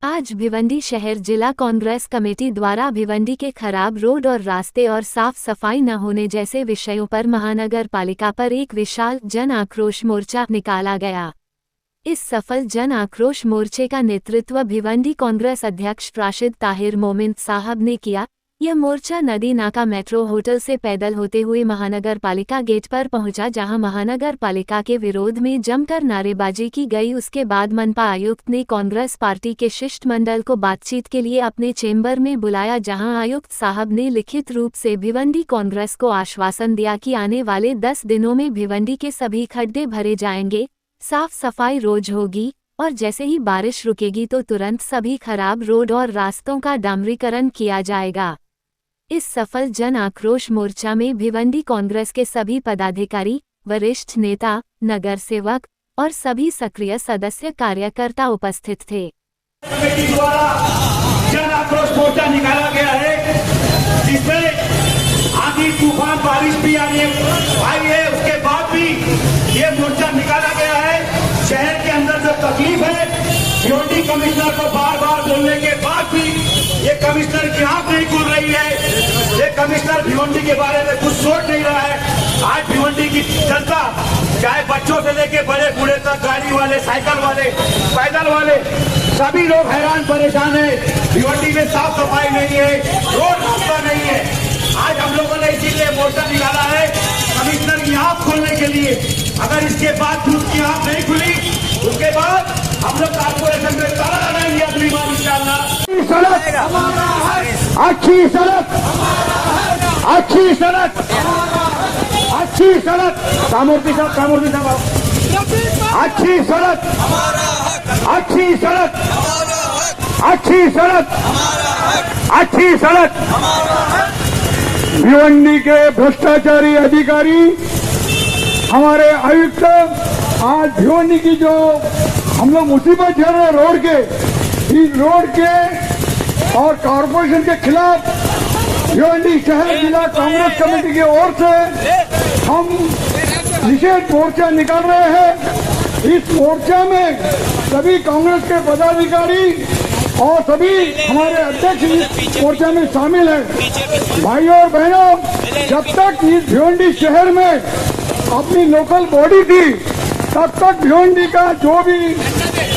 आज भिवंडी शहर जिला कांग्रेस कमेटी द्वारा भिवंडी के खराब रोड और रास्ते और साफ सफाई न होने जैसे विषयों पर महानगर पालिका पर एक विशाल जन आक्रोश मोर्चा निकाला गया। इस सफल जन आक्रोश मोर्चे का नेतृत्व भिवंडी कांग्रेस अध्यक्ष राशिद ताहिर मोमिन साहब ने किया। यह मोर्चा नदी नाका मेट्रो होटल से पैदल होते हुए महानगर पालिका गेट पर पहुंचा, जहां महानगर पालिका के विरोध में जमकर नारेबाजी की गई। उसके बाद मनपा आयुक्त ने कांग्रेस पार्टी के शिष्टमंडल को बातचीत के लिए अपने चेंबर में बुलाया, जहां आयुक्त साहब ने लिखित रूप से भिवंडी कांग्रेस को आश्वासन दिया कि आने वाले 10 दिनों में भिवंडी के सभी खड्डे भरे जाएंगे, साफ सफाई रोज होगी और जैसे ही बारिश रुकेगी तो तुरंत सभी खराब रोड और रास्तों का डामरीकरण किया जाएगा। इस सफल जन आक्रोश मोर्चा में भिवंडी कांग्रेस के सभी पदाधिकारी, वरिष्ठ नेता, नगर सेवक और सभी सक्रिय सदस्य कार्यकर्ता उपस्थित थे। कमेटी द्वारा जन आक्रोश मोर्चा निकाला गया है, जिसमें आंधी तूफान बारिश भी आई है, उसके बाद भी ये मोर्चा निकाला गया है। शहर के अंदर जो तकलीफ है, भिवंडी कमिश्नर को बार बार बोलने के बाद भी ये कमिश्नर की आंख नहीं खुल रही है। ये कमिश्नर भिवंडी के बारे में कुछ सोच नहीं रहा है। आज भिवंडी की जनता, चाहे बच्चों से लेके बड़े बूढ़े तक, गाड़ी वाले, साइकिल वाले, पैदल वाले, सभी लोग हैरान परेशान है। भिवंडी में साफ सफाई नहीं है, रोड रास्ता नहीं है। आज हम लोगों ने इसीलिए मोर्चा निकाला है कमिश्नर की आंख खोलने के लिए। अगर इसके बाद उसकी आंख नहीं खुली, उसके बाद हम लोग कारपोरेशन में ताला लगाएंगे अगली बार इंशाअल्लाह। अच्छी सड़क, अच्छी सड़क, अच्छी सड़क, कामूर्ति साहब, अच्छी सड़क, अच्छी सड़क, अच्छी सड़क, अच्छी सड़क। भिवंडी के भ्रष्टाचारी अधिकारी, हमारे आयुक्त, आज भिवंडी की जो हम लोग मुसीबत झेल रहे रोड के, इस रोड के और कॉरपोरेशन के खिलाफ भिवंडी शहर जिला कांग्रेस कमेटी की ओर से हम विशेष मोर्चा निकाल रहे हैं। इस मोर्चा में सभी कांग्रेस के पदाधिकारी और सभी हमारे अध्यक्ष इस मोर्चा में शामिल हैं। भाइयों और बहनों, जब तक इस भिवंडी शहर में अपनी लोकल बॉडी थी, तब तक भिवंडी का जो भी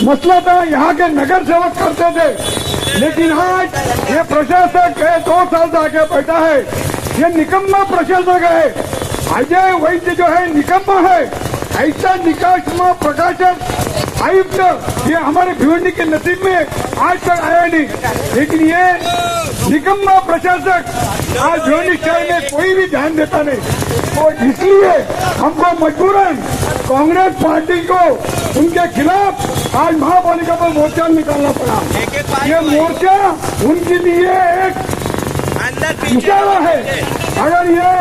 मसला था यहाँ के नगर सेवक करते थे। लेकिन आज ये प्रशासक है, 2 साल से आके बैठा है, ये निकम्मा प्रशासक है। अजय वैद्य जो है निकम्मा है। ऐसा निकास्मा प्रकाशक आयुक्त ये हमारे भिवंडी के नसीब में आज तक आया नहीं। लेकिन ये निकम्मा प्रशासक आज भिवंडी शहर में कोई भी ध्यान देता नहीं, और इसलिए हमको मजबूरन कांग्रेस पार्टी को उनके खिलाफ आज महापालिका पर मोर्चा निकालना पड़ा। ये मोर्चा उनके लिए एक इशारा है। अगर ये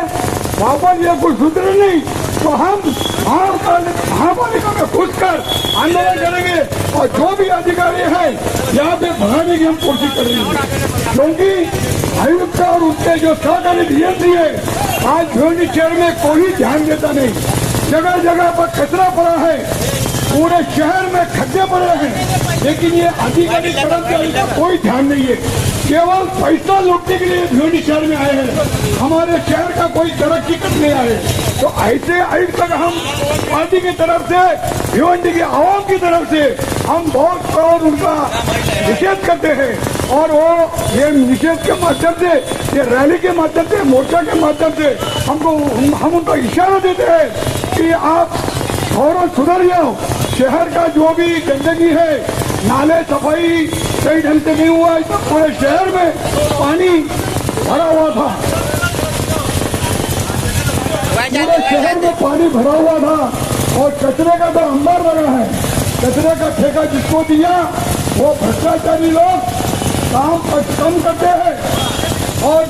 वापस ये कुछ सुधरे नहीं तो हम महापालिका में घुसकर आंदोलन करेंगे और जो भी अधिकारी है यहाँ पे भगाने की हम कोशिश करेंगे। क्योंकि आयुक्त और उसके जो सहकारी डीएमसी है, आज भिवंडी शहर में कोई ध्यान देता नहीं। जगह जगह पर कचरा पड़ा है, पूरे शहर में खड्डे पड़े हैं, लेकिन ये अधिकारी कर्मचारी का कोई ध्यान नहीं है। केवल पैसा लूटने के लिए भिवंडी शहर में आए हैं, हमारे शहर का कोई तरक्की करने आए। तो ऐसे आयुक्त तक हम पार्टी की तरफ से, भिवंडी की आवाम की तरफ से हम बहुत और उनका निषेध करते हैं। और वो ये निषेध के माध्यम से, ये रैली के माध्यम से, मोर्चा के माध्यम से हम उनको इशारा देते हैं कि आप और सुधर जाओ। शहर का जो भी गंदगी है, नाले सफाई सही ढंग से नहीं हुआ, तो पूरे शहर में पानी भरा हुआ था, पूरे शहर में पानी भरा हुआ था और कचरे का तो अंबार लगा है। कचरे का ठेका जिसको दिया वो भ्रष्टाचारी लोग काम कम करते हैं। और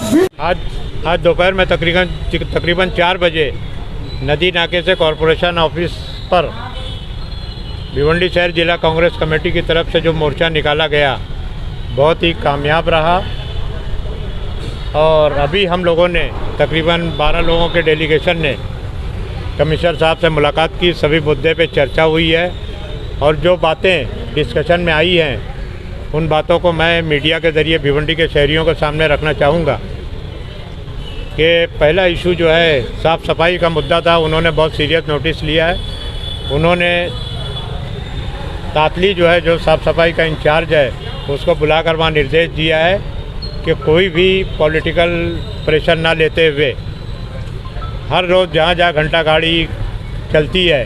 आज दोपहर में तकरीबन 4 बजे नदी नाके से कॉरपोरेशन ऑफिस पर भिवंडी शहर जिला कांग्रेस कमेटी की तरफ से जो मोर्चा निकाला गया, बहुत ही कामयाब रहा। और अभी हम लोगों ने तकरीबन 12 लोगों के डेलीगेशन ने कमिश्नर साहब से मुलाकात की। सभी मुद्दे पे चर्चा हुई है और जो बातें डिस्कशन में आई हैं उन बातों को मैं मीडिया के ज़रिए भिवंडी के शहरियों के सामने रखना चाहूँगा कि पहला इशू जो है साफ़ सफाई का मुद्दा था, उन्होंने बहुत सीरियस नोटिस लिया है। उन्होंने तातली जो है, जो साफ़ सफाई का इंचार्ज है, उसको बुलाकर वहाँ निर्देश दिया है कि कोई भी पॉलिटिकल प्रेशर ना लेते हुए हर रोज़ जहाँ जहाँ घंटा गाड़ी चलती है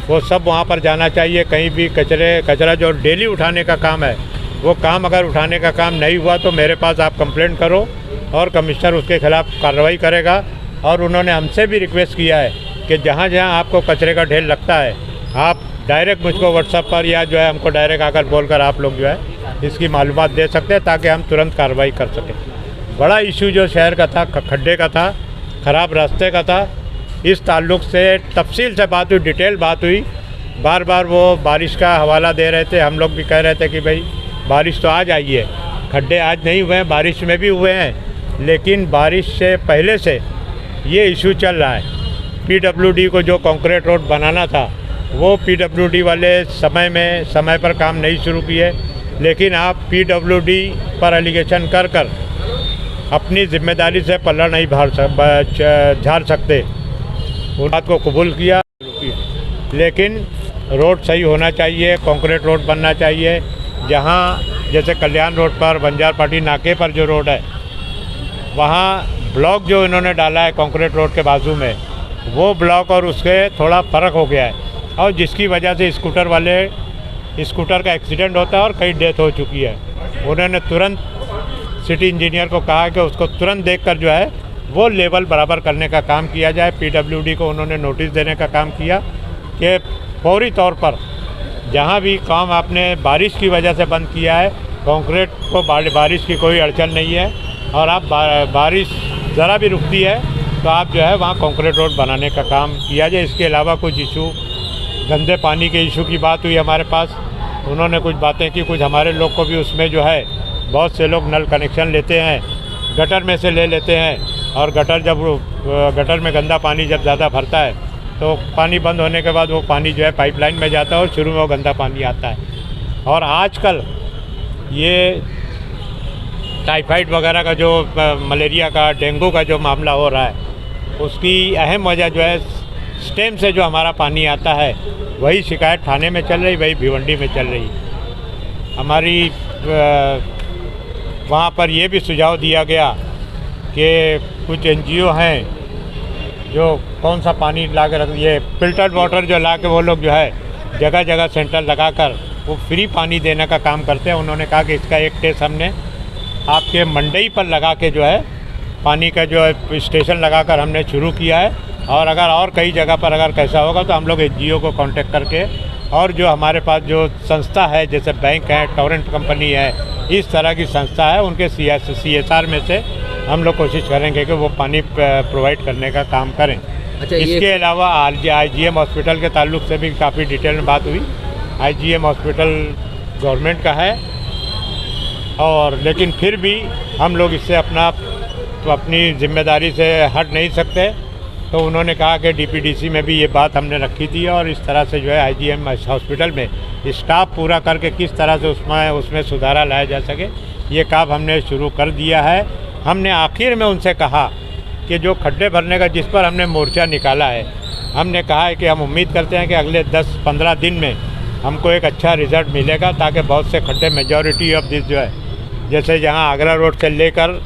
वो सब वहाँ पर जाना चाहिए। कहीं भी कचरा जो डेली उठाने का काम है, वो काम अगर उठाने का काम नहीं हुआ तो मेरे पास आप कंप्लेंट करो और कमिश्नर उसके खिलाफ़ कार्रवाई करेगा। और उन्होंने हमसे भी रिक्वेस्ट किया है कि जहाँ जहाँ आपको कचरे का ढेर लगता है, आप डायरेक्ट मुझको व्हाट्सएप पर या जो है हमको डायरेक्ट आकर बोलकर आप लोग जो है इसकी मालूमात दे सकते हैं, ताकि हम तुरंत कार्रवाई कर सकें। बड़ा इशू जो शहर का था, खड्डे का था, ख़राब रास्ते का था, इस ताल्लुक़ से तफसील से बात हुई, डिटेल बात हुई। बार बार वो बारिश का हवाला दे रहे थे, हम लोग भी कह रहे थे कि भाई बारिश तो आज आई है, खड्डे आज नहीं हुए हैं, बारिश में भी हुए हैं, लेकिन बारिश से पहले से ये इशू चल रहा है। पीडब्ल्यूडी को जो कंक्रीट रोड बनाना था, वो पीडब्ल्यूडी वाले समय पर काम नहीं शुरू किए, लेकिन आप पीडब्ल्यूडी पर एलिगेशन कर अपनी जिम्मेदारी से पल्ला नहीं झाड़ सकते। उस बात को कबूल किया, लेकिन रोड सही होना चाहिए, कंक्रीट रोड बनना चाहिए। जहाँ जैसे कल्याण रोड पर बंजारपाटी नाके पर जो रोड है, वहाँ ब्लॉक जो इन्होंने डाला है कंक्रीट रोड के बाजू में, वो ब्लॉक और उसके थोड़ा फ़र्क हो गया है, और जिसकी वजह से स्कूटर का एक्सीडेंट होता है और कई डेथ हो चुकी है। उन्होंने तुरंत सिटी इंजीनियर को कहा कि उसको तुरंत देखकर जो है वो लेवल बराबर करने का काम किया जाए। पीडब्ल्यूडी को उन्होंने नोटिस देने का काम किया कि फौरी तौर पर जहाँ भी काम आपने बारिश की वजह से बंद किया है, कंक्रीट को बारिश की कोई अड़चन नहीं है, और आप बारिश ज़रा भी रुकती है तो आप जो है वहाँ कंक्रीट रोड बनाने का काम किया जाए। इसके अलावा कुछ इशू, गंदे पानी के इशू की बात हुई हमारे पास, उन्होंने कुछ बातें की, कुछ हमारे लोग को भी उसमें जो है, बहुत से लोग नल कनेक्शन लेते हैं, गटर में से ले लेते हैं, और गटर में गंदा पानी जब ज़्यादा भरता है तो पानी बंद होने के बाद वो पानी जो है पाइपलाइन में जाता है और शुरू में वो गंदा पानी आता है। और आजकल ये टाइफाइड वगैरह का जो मलेरिया का, डेंगू का जो मामला हो रहा है, उसकी अहम वजह जो है स्टेम से जो हमारा पानी आता है, वही शिकायत थाने में चल रही, वही भिवंडी में चल रही। हमारी वहाँ पर ये भी सुझाव दिया गया कि कुछ एनजीओ हैं जो कौन सा पानी ला के ये फिल्टर्ड वाटर जो ला के वो लोग जो है जगह जगह सेंटर लगाकर वो फ्री पानी देने का काम करते हैं। उन्होंने कहा कि इसका एक टेस्ट हमने आपके मंडई पर लगा के जो है पानी का जो है स्टेशन लगाकर हमने शुरू किया है, और अगर और कई जगह पर अगर कैसा होगा तो हम लोग एनजीओ को कांटेक्ट करके, और जो हमारे पास जो संस्था है, जैसे बैंक है, टोरेंट कंपनी है, इस तरह की संस्था है, उनके CSR में से हम लोग कोशिश करेंगे कि वो पानी प्रोवाइड करने का काम करें। अच्छा, इसके अलावा IGM हॉस्पिटल के ताल्लुक से भी काफ़ी डिटेल में बात हुई। IGM हॉस्पिटल गवर्नमेंट का है, और लेकिन फिर भी हम लोग इससे अपनी जिम्मेदारी से हट नहीं सकते। तो उन्होंने कहा कि DPDC में भी ये बात हमने रखी थी, और इस तरह से जो है IGM हॉस्पिटल में स्टाफ पूरा करके किस तरह से उसमें सुधारा लाया जा सके, ये काम हमने शुरू कर दिया है। हमने आखिर में उनसे कहा कि जो खड्डे भरने का जिस पर हमने मोर्चा निकाला है, हमने कहा है कि हम उम्मीद करते हैं कि अगले 10-15 दिन में हमको एक अच्छा रिज़ल्ट मिलेगा, ताकि बहुत से खड्डे, मेजॉरिटी ऑफ दिस जो है, जैसे जहाँ आगरा रोड से लेकर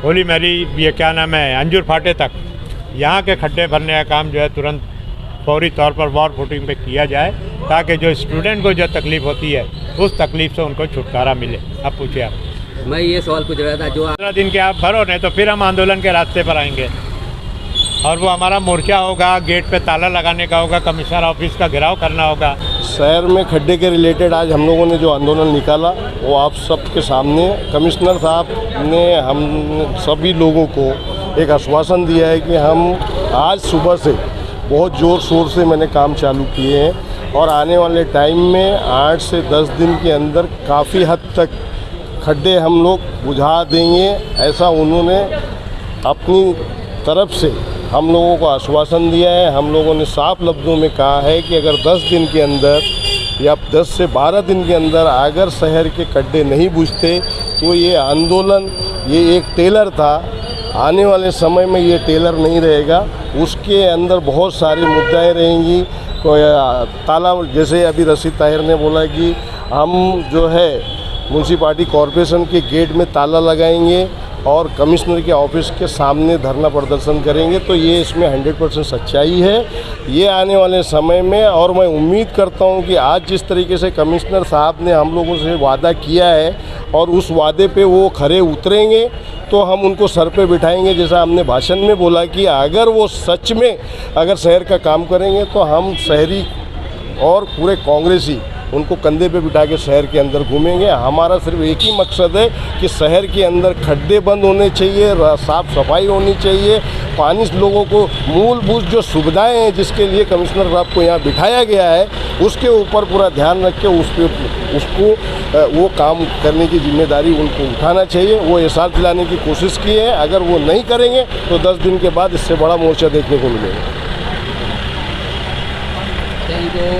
होली मैरी, ये क्या नाम है, अंजूर फाटे तक, यहाँ के खड्डे भरने का काम जो है तुरंत फौरी तौर पर वॉर फुटिंग पे किया जाए, ताकि जो स्टूडेंट को जो तकलीफ़ होती है उस तकलीफ़ से उनको छुटकारा मिले। अब पूछिए आप। मैं ये सवाल पूछ रहा था, जो 15 दिन के आप भरो, नहीं तो फिर हम आंदोलन के रास्ते पर आएंगे, और वो हमारा मोर्चा होगा, गेट पे ताला लगाने का होगा, कमिश्नर ऑफिस का घेराव करना होगा। शहर में खड्डे के रिलेटेड आज हम लोगों ने जो आंदोलन निकाला वो आप सबके सामने, कमिश्नर साहब ने हम सभी लोगों को एक आश्वासन दिया है कि हम आज सुबह से बहुत ज़ोर शोर से मैंने काम चालू किए हैं, और आने वाले टाइम में 8 से 10 दिन के अंदर काफ़ी हद तक खड्डे हम लोग बुझा देंगे, ऐसा उन्होंने अपनी तरफ से हम लोगों को आश्वासन दिया है। हम लोगों ने साफ लफ्ज़ों में कहा है कि अगर 10 दिन के अंदर या 10 से 12 दिन के अंदर अगर शहर के गड्ढे नहीं बुझते तो ये आंदोलन, ये एक टेलर था, आने वाले समय में ये टेलर नहीं रहेगा, उसके अंदर बहुत सारी मुद्दाएं रहेंगी। ताला, जैसे अभी रशीद ताहिर ने बोला कि हम जो है म्यूनसिपालिटी कॉरपोरेशन के गेट में ताला लगाएंगे और कमिश्नर के ऑफिस के सामने धरना प्रदर्शन करेंगे, तो ये इसमें 100% सच्चाई है ये आने वाले समय में। और मैं उम्मीद करता हूँ कि आज जिस तरीके से कमिश्नर साहब ने हम लोगों से वादा किया है और उस वादे पे वो खरे उतरेंगे तो हम उनको सर पे बिठाएंगे। जैसा हमने भाषण में बोला कि अगर वो सच में अगर शहर का काम करेंगे तो हम शहरी और पूरे कांग्रेसी उनको कंधे पे बिठा के शहर के अंदर घूमेंगे। हमारा सिर्फ एक ही मकसद है कि शहर के अंदर खड्डे बंद होने चाहिए, साफ़ सफाई होनी चाहिए, पानी लोगों को मूलभूत जो सुविधाएं हैं जिसके लिए कमिश्नर साहब को यहाँ बिठाया गया है उसके ऊपर पूरा ध्यान रख के उसको वो काम करने की जिम्मेदारी उनको उठाना चाहिए। वो एहसास दिलाने की कोशिश की है, अगर वो नहीं करेंगे तो 10 दिन के बाद इससे बड़ा मोर्चा देखने को मिलेगा। Thank you.